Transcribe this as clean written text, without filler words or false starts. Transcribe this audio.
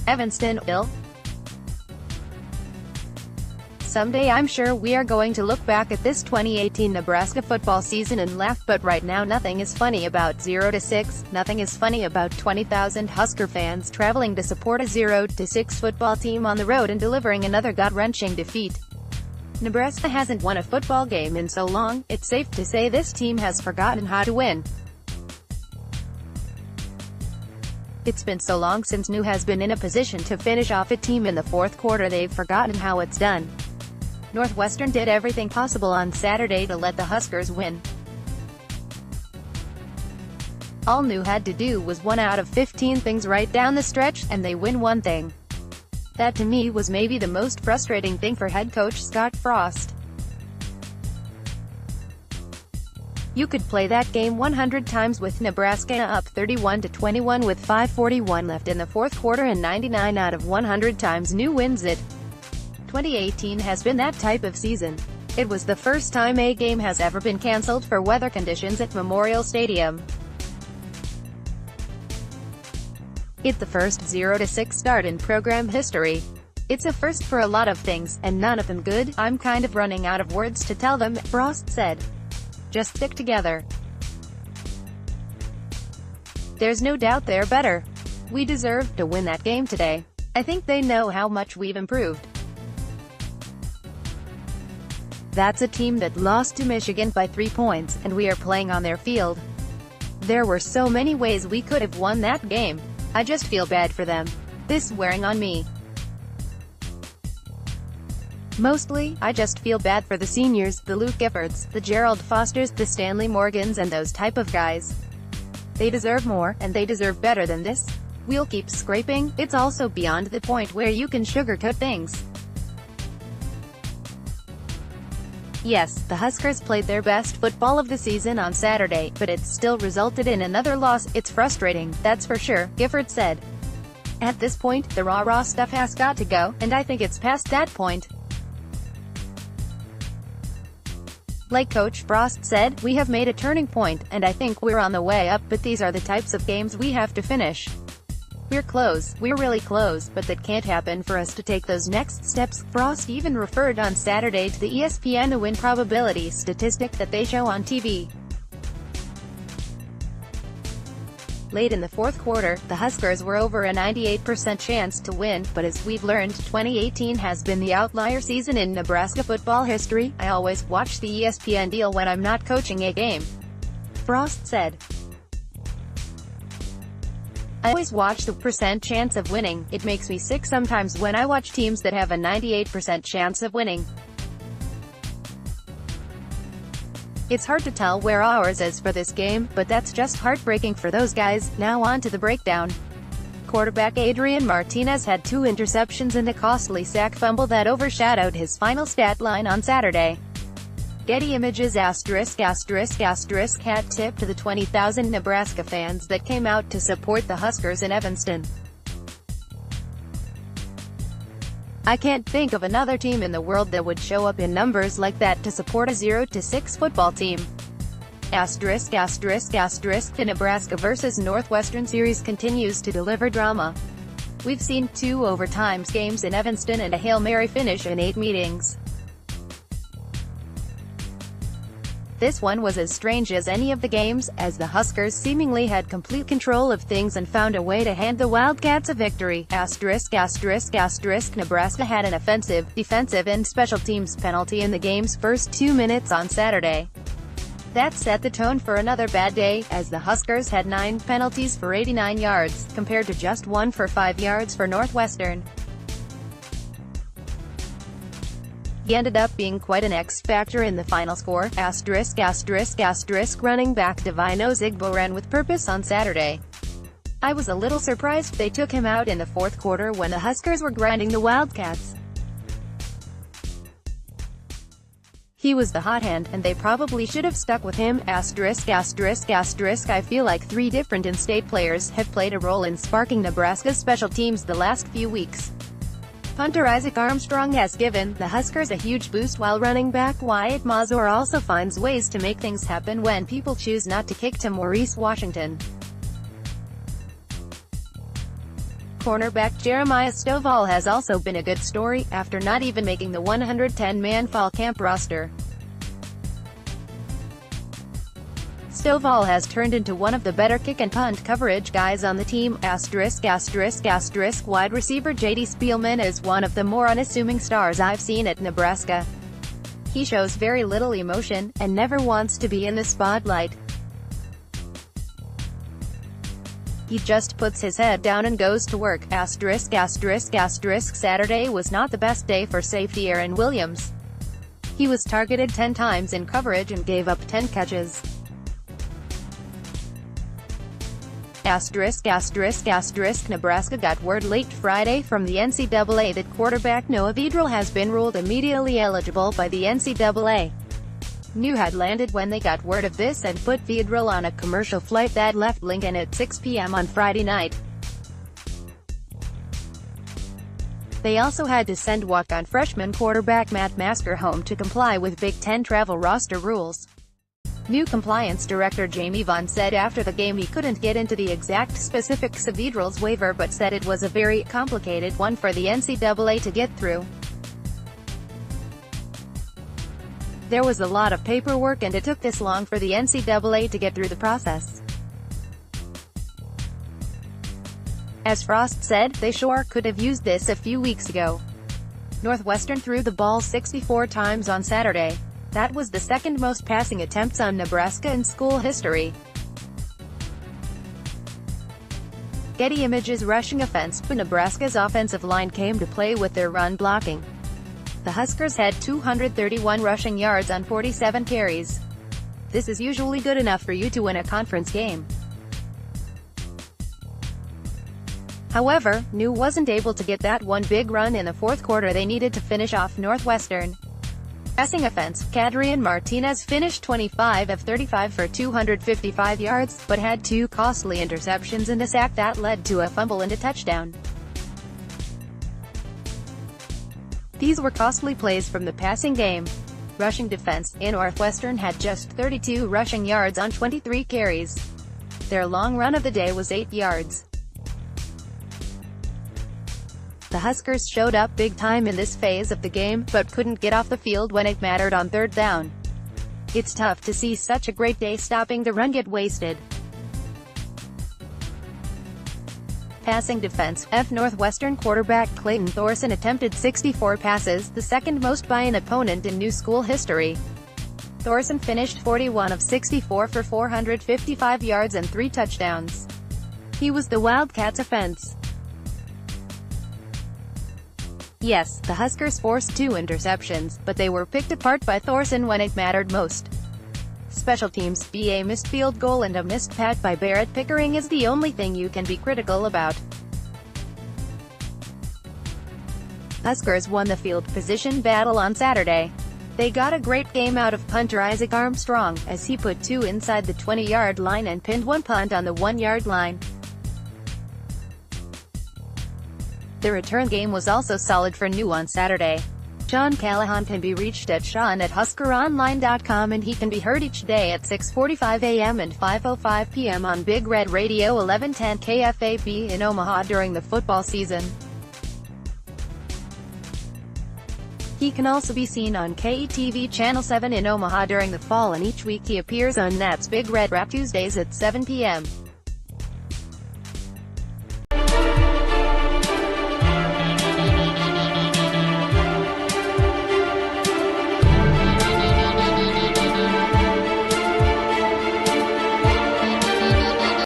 Evanston, Ill. Someday I'm sure we are going to look back at this 2018 Nebraska football season and laugh, but right now nothing is funny about 0-6, nothing is funny about 20,000 Husker fans traveling to support a 0-6 football team on the road and delivering another gut-wrenching defeat. Nebraska hasn't won a football game in so long, it's safe to say this team has forgotten how to win. It's been so long since New has been in a position to finish off a team in the fourth quarter, they've forgotten how it's done. Northwestern did everything possible on Saturday to let the Huskers win. All New had to do was 1 out of 15 things right down the stretch, and they win one thing. That to me was maybe the most frustrating thing for head coach Scott Frost. You could play that game 100 times with Nebraska up 31-21 with 5:41 left in the fourth quarter, and 99 out of 100 times New wins it. 2018 has been that type of season. It was the first time a game has ever been cancelled for weather conditions at Memorial Stadium. It's the first 0-6 start in program history. It's a first for a lot of things, and none of them good. I'm kind of running out of words to tell them, Frost said. Just stick together. There's no doubt they're better. We deserved to win that game today. I think they know how much we've improved. That's a team that lost to Michigan by 3 points, and we are playing on their field. There were so many ways we could have won that game. I just feel bad for them. This wearing on me. Mostly, I just feel bad for the seniors, the Luke Giffords, the Gerald Fosters, the Stanley Morgans, and those type of guys. They deserve more, and they deserve better than this. We'll keep scraping. It's also beyond the point where you can sugarcoat things. Yes, the Huskers played their best football of the season on Saturday, but it still resulted in another loss. It's frustrating, that's for sure, Gifford said. At this point, the rah-rah stuff has got to go, and I think it's past that point. Like Coach Frost said, we have made a turning point, and I think we're on the way up, but these are the types of games we have to finish. We're close, we're really close, but that can't happen for us to take those next steps. Frost even referred on Saturday to the ESPN win probability statistic that they show on TV. Late in the fourth quarter, the Huskers were over a 98% chance to win, but as we've learned, 2018 has been the outlier season in Nebraska football history. I always watch the ESPN deal when I'm not coaching a game, Frost said. I always watch the percent chance of winning. It makes me sick sometimes when I watch teams that have a 98% chance of winning. It's hard to tell where ours is for this game, but that's just heartbreaking for those guys. Now on to the breakdown. Quarterback Adrian Martinez had 2 interceptions and a costly sack fumble that overshadowed his final stat line on Saturday. Getty Images ***** hat tip to the 20,000 Nebraska fans that came out to support the Huskers in Evanston. I can't think of another team in the world that would show up in numbers like that to support a 0-6 football team. ***** The Nebraska vs. Northwestern series continues to deliver drama. We've seen 2 overtime games in Evanston and a Hail Mary finish in 8 meetings. This one was as strange as any of the games, as the Huskers seemingly had complete control of things and found a way to hand the Wildcats a victory. ***** Nebraska had an offensive, defensive and special teams penalty in the game's first 2 minutes on Saturday. That set the tone for another bad day, as the Huskers had 9 penalties for 89 yards, compared to just 1 for 5 yards for Northwestern. He ended up being quite an X-factor in the final score. ***** Running back Divino Zigbo ran with purpose on Saturday. I was a little surprised they took him out in the fourth quarter when the Huskers were grinding the Wildcats. He was the hot hand, and they probably should have stuck with him. ***** I feel like 3 different in-state players have played a role in sparking Nebraska's special teams the last few weeks. Punter Isaac Armstrong has given the Huskers a huge boost, while running back Wyatt Mazur also finds ways to make things happen when people choose not to kick to Maurice Washington. cornerback Jeremiah Stovall has also been a good story, after not even making the 110-man fall camp roster. Stovall has turned into one of the better kick and punt coverage guys on the team. ****** Wide receiver J.D. Spielman is one of the more unassuming stars I've seen at Nebraska. He shows very little emotion, and never wants to be in the spotlight. He just puts his head down and goes to work. ******. Saturday was not the best day for safety Aaron Williams. He was targeted 10 times in coverage and gave up 10 catches. Nebraska got word late Friday from the NCAA that quarterback Noah Vedral has been ruled immediately eligible by the NCAA. New had landed when they got word of this and put Vedral on a commercial flight that left Lincoln at 6 p.m. on Friday night. They also had to send walk-on freshman quarterback Matt Masker home to comply with Big Ten travel roster rules. New compliance director Jamie Vaughn said after the game he couldn't get into the exact specifics of Vedral's waiver but said it was a very complicated one for the NCAA to get through. There was a lot of paperwork and it took this long for the NCAA to get through the process. As Frost said, they sure could have used this a few weeks ago. Northwestern threw the ball 64 times on Saturday. That was the second most passing attempts on Nebraska in school history. Getty Images rushing offense. Nebraska's offensive line came to play with their run blocking. The Huskers had 231 rushing yards on 47 carries. This is usually good enough for you to win a conference game. However, New wasn't able to get that one big run in the fourth quarter they needed to finish off Northwestern. Passing offense, Kadrian Martinez finished 25 of 35 for 255 yards, but had 2 costly interceptions and a sack that led to a fumble and a touchdown. These were costly plays from the passing game. Rushing defense, Northwestern had just 32 rushing yards on 23 carries. Their long run of the day was 8 yards. The Huskers showed up big time in this phase of the game, but couldn't get off the field when it mattered on third down. It's tough to see such a great day stopping the run get wasted. Passing defense, Northwestern quarterback Clayton Thorson attempted 64 passes, the second most by an opponent in new school history. Thorson finished 41 of 64 for 455 yards and 3 touchdowns. He was the Wildcats' offense. Yes, the Huskers forced 2 interceptions, but they were picked apart by Thorson when it mattered most. Special teams, a missed field goal and a missed punt by Barrett Pickering is the only thing you can be critical about. Huskers won the field position battle on Saturday. They got a great game out of punter Isaac Armstrong, as he put 2 inside the 20-yard line and pinned 1 punt on the 1-yard line. The return game was also solid for New on Saturday. Sean Callahan can be reached at sean@huskeronline.com and he can be heard each day at 6:45 a.m. and 5:05 p.m. on Big Red Radio 1110 KFAB in Omaha during the football season. He can also be seen on KETV Channel 7 in Omaha during the fall, and each week he appears on Nat's Big Red Rap Tuesdays at 7 p.m.